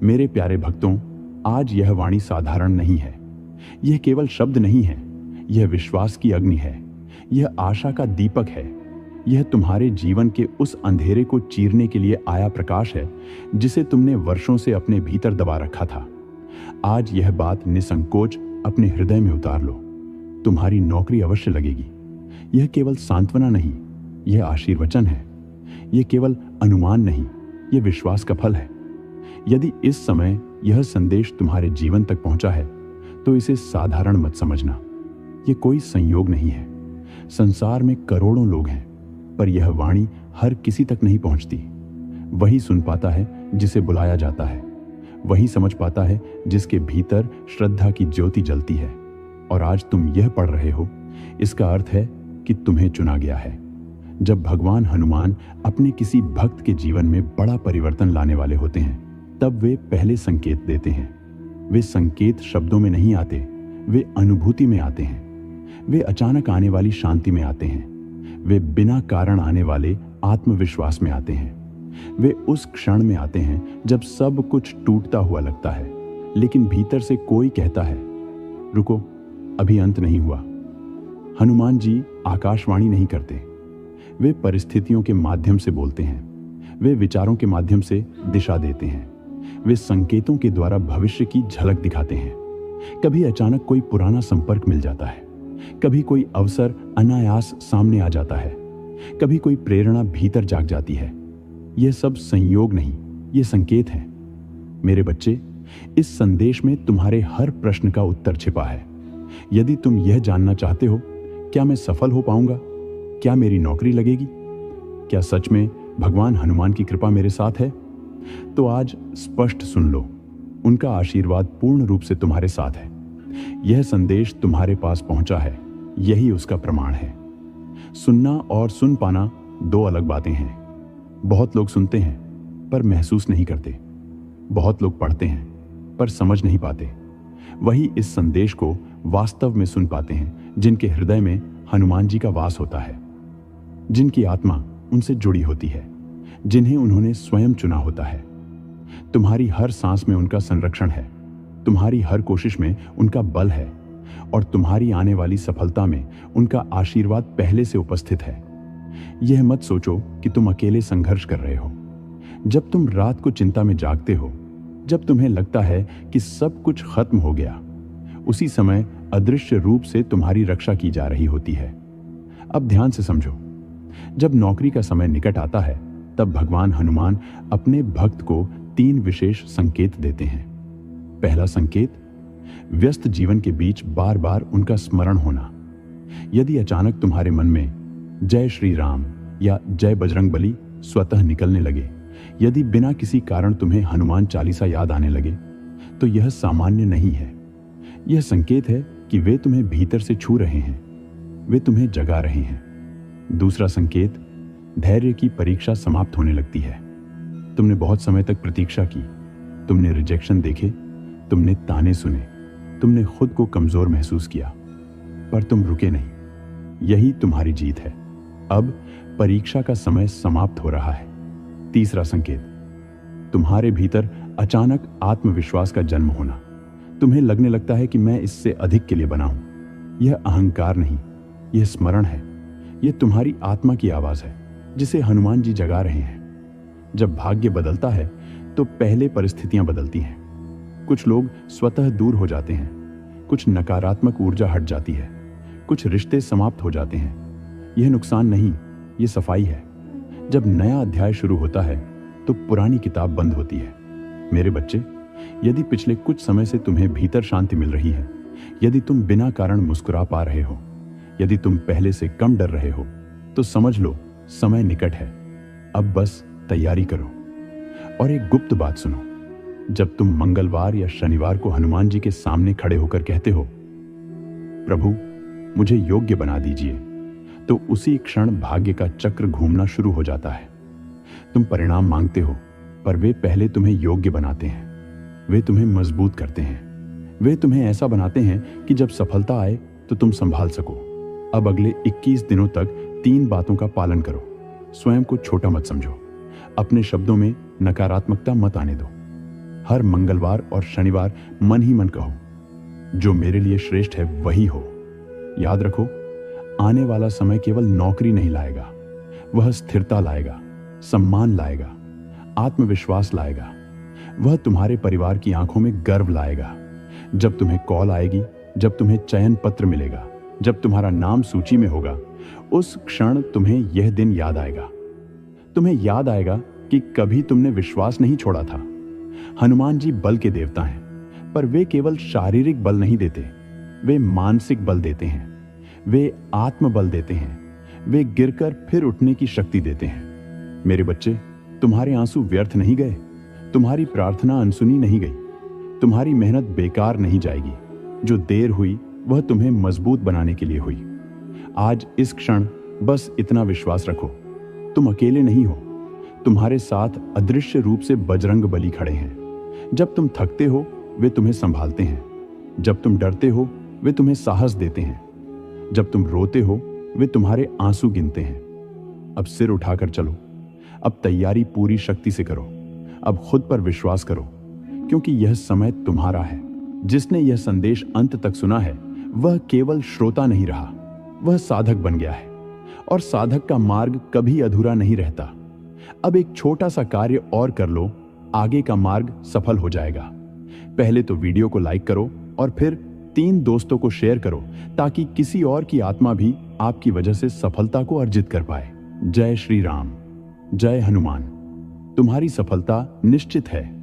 मेरे प्यारे भक्तों, आज यह वाणी साधारण नहीं है। यह केवल शब्द नहीं है, यह विश्वास की अग्नि है, यह आशा का दीपक है। यह तुम्हारे जीवन के उस अंधेरे को चीरने के लिए आया प्रकाश है जिसे तुमने वर्षों से अपने भीतर दबा रखा था। आज यह बात निसंकोच अपने हृदय में उतार लो। तुम्हारी नौकरी अवश्य लगेगी। यह केवल सांत्वना नहीं, यह आशीर्वचन है। यह केवल अनुमान नहीं, यह विश्वास का फल है। यदि इस समय यह संदेश तुम्हारे जीवन तक पहुंचा है तो इसे साधारण मत समझना। यह कोई संयोग नहीं है। संसार में करोड़ों लोग हैं, पर यह वाणी हर किसी तक नहीं पहुंचती। वही सुन पाता है जिसे बुलाया जाता है, वही समझ पाता है जिसके भीतर श्रद्धा की ज्योति जलती है। और आज तुम यह पढ़ रहे हो, इसका अर्थ है कि तुम्हें चुना गया है। जब भगवान हनुमान अपने किसी भक्त के जीवन में बड़ा परिवर्तन लाने वाले होते हैं, तब वे पहले संकेत देते हैं। वे संकेत शब्दों में नहीं आते, वे अनुभूति में आते हैं। वे अचानक आने वाली शांति में आते हैं। वे बिना कारण आने वाले आत्मविश्वास में आते हैं। वे उस क्षण में आते हैं जब सब कुछ टूटता हुआ लगता है, लेकिन भीतर से कोई कहता है, रुको, अभी अंत नहीं हुआ। हनुमान जी आकाशवाणी नहीं करते। वे परिस्थितियों के माध्यम से बोलते हैं। वे विचारों के माध्यम से दिशा देते हैं। वे संकेतों के द्वारा भविष्य की झलक दिखाते हैं। कभी अचानक कोई पुराना संपर्क मिल जाता है, कभी कोई अवसर अनायास सामने आ जाता है, कभी कोई प्रेरणा भीतर जाग जाती है। यह सब संयोग नहीं, ये संकेत हैं। मेरे बच्चे, इस संदेश में तुम्हारे हर प्रश्न का उत्तर छिपा है। यदि तुम यह जानना चाहते हो, क्या मैं सफल हो पाऊंगा, क्या मेरी नौकरी लगेगी, क्या सच में भगवान हनुमान की कृपा मेरे साथ है, तो आज स्पष्ट सुन लो, उनका आशीर्वाद पूर्ण रूप से तुम्हारे साथ है। यह संदेश तुम्हारे पास पहुंचा है, यही उसका प्रमाण है। सुनना और सुन पाना दो अलग बातें हैं। बहुत लोग सुनते हैं पर महसूस नहीं करते। बहुत लोग पढ़ते हैं पर समझ नहीं पाते। वही इस संदेश को वास्तव में सुन पाते हैं जिनके हृदय में हनुमान जी का वास होता है, जिनकी आत्मा उनसे जुड़ी होती है, जिन्हें उन्होंने स्वयं चुना होता है। तुम्हारी हर सांस में उनका संरक्षण है, तुम्हारी हर कोशिश में उनका बल है, और तुम्हारी आने वाली सफलता में उनका आशीर्वाद पहले से उपस्थित है। यह मत सोचो कि तुम अकेले संघर्ष कर रहे हो। जब तुम रात को चिंता में जागते हो, जब तुम्हें लगता है कि सब कुछ खत्म हो गया, उसी समय अदृश्य रूप से तुम्हारी रक्षा की जा रही होती है। अब ध्यान से समझो, जब नौकरी का समय निकट आता है, तब भगवान हनुमान अपने भक्त को 3 विशेष संकेत देते हैं। पहला संकेत, व्यस्त जीवन के बीच बार बार उनका स्मरण होना। यदि अचानक तुम्हारे मन में जय श्री राम या जय बजरंगबली स्वतः निकलने लगे, यदि बिना किसी कारण तुम्हें हनुमान चालीसा याद आने लगे, तो यह सामान्य नहीं है। यह संकेत है कि वे तुम्हें भीतर से छू रहे हैं, वे तुम्हें जगा रहे हैं। दूसरा संकेत, धैर्य की परीक्षा समाप्त होने लगती है। तुमने बहुत समय तक प्रतीक्षा की, तुमने रिजेक्शन देखे, तुमने ताने सुने, तुमने खुद को कमजोर महसूस किया, पर तुम रुके नहीं। यही तुम्हारी जीत है। अब परीक्षा का समय समाप्त हो रहा है। तीसरा संकेत, तुम्हारे भीतर अचानक आत्मविश्वास का जन्म होना। तुम्हें लगने लगता है कि मैं इससे अधिक के लिए बना हूं। यह अहंकार नहीं, यह स्मरण है। यह तुम्हारी आत्मा की आवाज है जिसे हनुमान जी जगा रहे हैं। जब भाग्य बदलता है तो पहले परिस्थितियां बदलती हैं। कुछ लोग स्वतः दूर हो जाते हैं, कुछ नकारात्मक ऊर्जा हट जाती है, कुछ रिश्ते समाप्त हो जाते हैं। यह नुकसान नहीं, यह सफाई है। जब नया अध्याय शुरू होता है तो पुरानी किताब बंद होती है। मेरे बच्चे, यदि पिछले कुछ समय से तुम्हें भीतर शांति मिल रही है, यदि तुम बिना कारण मुस्कुरा पा रहे हो, यदि तुम पहले से कम डर रहे हो, तो समझ लो समय निकट है। अब बस तैयारी करो। और एक गुप्त बात सुनो, जब तुम मंगलवार या शनिवार को हनुमान जी के सामने खड़े होकर कहते हो, प्रभु मुझे योग्य बना दीजिए, तो उसी क्षण भाग्य का चक्र घूमना शुरू हो जाता है। तुम परिणाम मांगते हो, पर वे पहले तुम्हें योग्य बनाते हैं। वे तुम्हें मजबूत करते हैं। वे तुम्हें ऐसा बनाते हैं कि जब सफलता आए तो तुम संभाल सको। अब अगले 21 दिनों तक 3 बातों का पालन करो। स्वयं को छोटा मत समझो। अपने शब्दों में नकारात्मकता मत आने दो। हर मंगलवार और शनिवार मन ही मन कहो, जो मेरे लिए श्रेष्ठ है वही हो। याद रखो, आने वाला समय केवल नौकरी नहीं लाएगा, वह स्थिरता लाएगा, सम्मान लाएगा, आत्मविश्वास लाएगा। वह तुम्हारे परिवार की आंखों में गर्व लाएगा। जब तुम्हें कॉल आएगी, जब तुम्हें चयन पत्र मिलेगा, जब तुम्हारा नाम सूची में होगा, उस क्षण तुम्हें यह दिन याद आएगा। तुम्हें याद आएगा कि कभी तुमने विश्वास नहीं छोड़ा था। हनुमान जी बल के देवता हैं, पर वे केवल शारीरिक बल नहीं देते, वे मानसिक बल देते हैं, वे आत्मबल देते हैं, वे गिरकर फिर उठने की शक्ति देते हैं। मेरे बच्चे, तुम्हारे आंसू व्यर्थ नहीं गए, तुम्हारी प्रार्थना अनसुनी नहीं गई, तुम्हारी मेहनत बेकार नहीं जाएगी। जो देर हुई वह तुम्हें मजबूत बनाने के लिए हुई। आज इस क्षण बस इतना विश्वास रखो, तुम अकेले नहीं हो। तुम्हारे साथ अदृश्य रूप से बजरंग बली खड़े हैं। जब तुम थकते हो वे तुम्हें संभालते हैं, जब तुम डरते हो वे तुम्हें साहस देते हैं, जब तुम रोते हो वे तुम्हारे आंसू गिनते हैं। अब सिर उठाकर चलो, अब तैयारी पूरी शक्ति से करो, अब खुद पर विश्वास करो, क्योंकि यह समय तुम्हारा है। जिसने यह संदेश अंत तक सुना है वह केवल श्रोता नहीं रहा, वह साधक बन गया है। और साधक का मार्ग कभी अधूरा नहीं रहता। अब एक छोटा सा कार्य और कर लो, आगे का मार्ग सफल हो जाएगा। पहले तो वीडियो को लाइक करो और फिर 3 दोस्तों को शेयर करो, ताकि किसी और की आत्मा भी आपकी वजह से सफलता को अर्जित कर पाए। जय श्री राम, जय हनुमान। तुम्हारी सफलता निश्चित है।